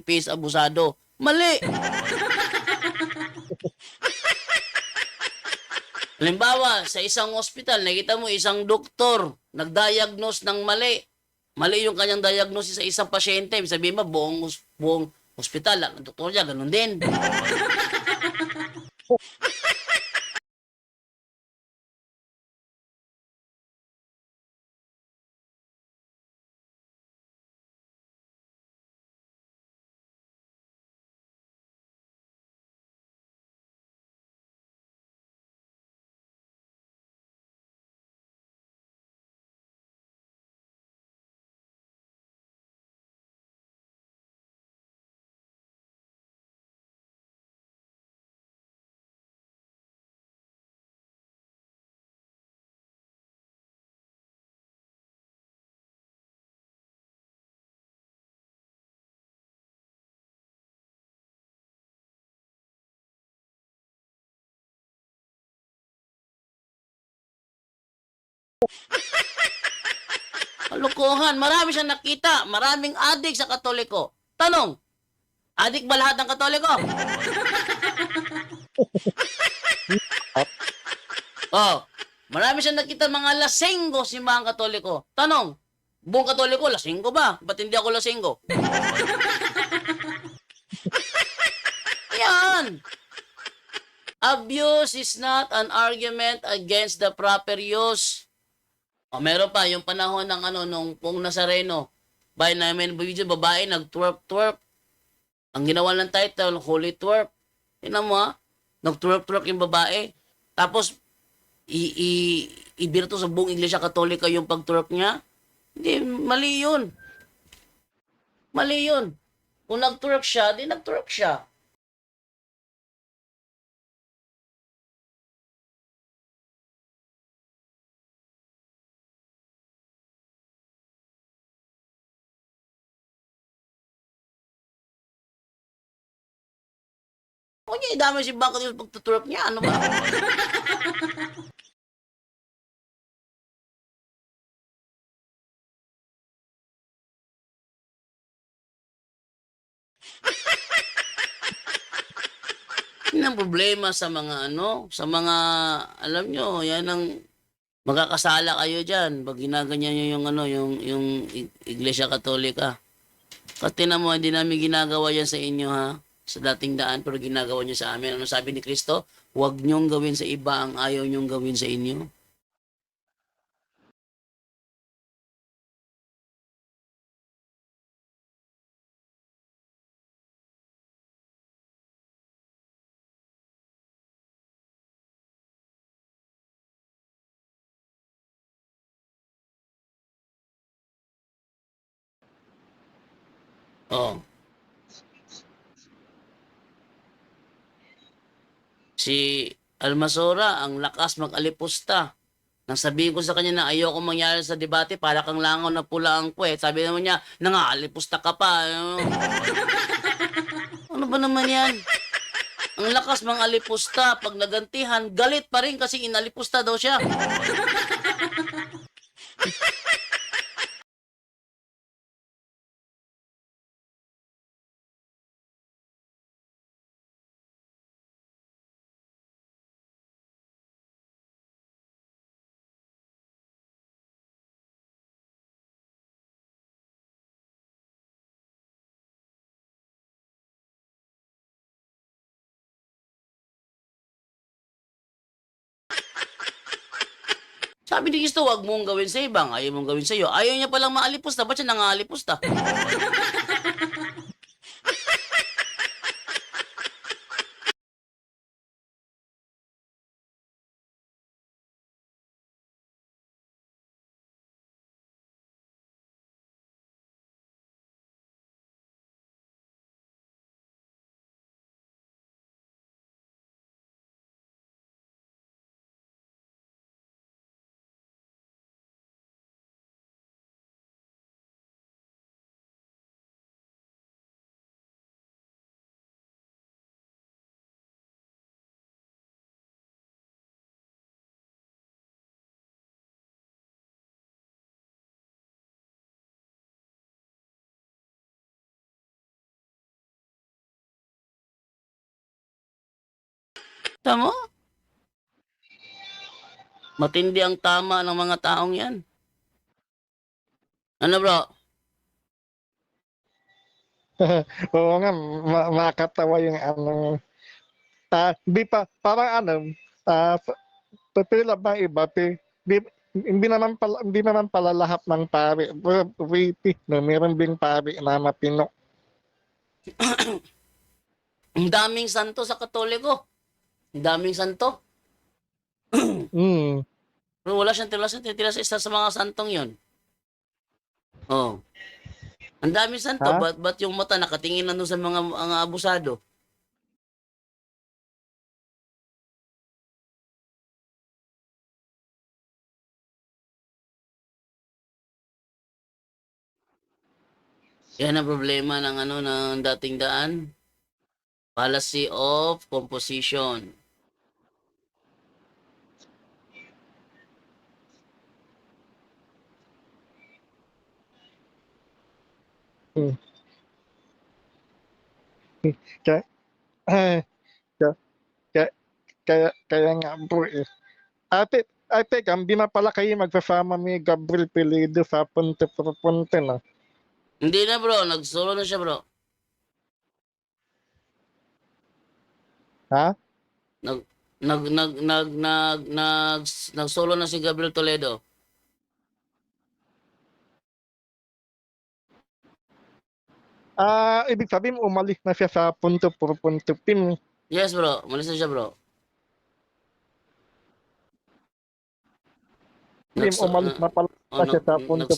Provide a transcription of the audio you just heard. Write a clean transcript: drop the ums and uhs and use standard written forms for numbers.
face abusado. Mali! Halimbawa, sa isang ospital, nakita mo isang doktor, nag-diagnose ng mali. Mali yung kanyang diagnosis sa isang pasyente. Sabihin mo, buong ospital, ang doktor niya, ganun din. Kalokohan. Marami siyang nakita. Maraming adik sa Katoliko. Tanong, adik ba lahat ng Katoliko? Oh, marami siyang nakita mga lasenggo si mga Katoliko. Tanong, buong Katoliko, lasenggo ba? Ba't hindi ako lasenggo? Yan. Abuse is not an argument against the proper use. O, meron pa, yung panahon ng nung Pong Nazareno, by namin video, babae, nag-twerp-twerp. Ang ginawa ng title, Holy Twerp. Tingnan mo nag-twerp-twerp yung babae. Tapos, ibirto sa buong Iglesia Katolika yung pag-twerp niya. Hindi, mali yun. Mali yun. Kung nag-twerp siya, di nag-twerp siya. Huwag niya idamay si Baka yung pag-twerp niya. Ano ba? Yun ang problema sa mga sa mga, alam nyo, yan ang magkakasala kayo dyan pag ginaganyan nyo yung Iglesia Katolika. Kasi mo, hindi namin ginagawa yan sa inyo sa dating daan, pero ginagawa nyo sa amin. Ano sabi ni Kristo? Huwag nyong gawin sa iba ang ayaw nyong gawin sa inyo. Oh. Si Almasora, ang lakas mag-alipusta. Nang sabihin ko sa kanya na ayoko mangyari sa debate, para kang langaw na pula ang kwet. Sabi naman niya, nangalipusta ka pa. Ano ba naman yan? Ang lakas mga alipusta. Pag nagantihan, galit pa rin kasi inalipusta daw siya. Sabi ni Kristo, huwag mong gawin sa ibang, ayaw mong gawin sa iyo. Ayaw niya palang maalipusta, ba't siya nangalipusta? Tama? Matindi ang tama ng mga taong yan. Ano bro? Oo nga, makakatawa yung ano. Di pa, parang ano, ah, pipila bang iba, di, hindi naman pala lahat ng pari, wait, no, meron ding pari na matino. Ang daming santo sa Katoliko. Ang daming santo. Mm. Pero wala siyang titira sa isa sa mga santong yon. Oh. Ang daming santo. Ha? Ba't yung mata nakatingin na doon sa mga abusado? Yan ang problema ng ng dating daan. Fallacy of composition. Mm. Kaya, eh, kaya, kaya, kaya nga bro eh. Ate, hindi na pala kayo magsasama ni Gabriel Pilido sa punte na. Hindi na bro, nag-solo na siya bro. Ha? Nag nag nag nag nag nag nag-solo na si Gabriel Toledo. Ibig sabihin umalis na siya sa punto team. Yes bro, malis na siya bro. Team Nagso, umalis na pala oh, siya sa punto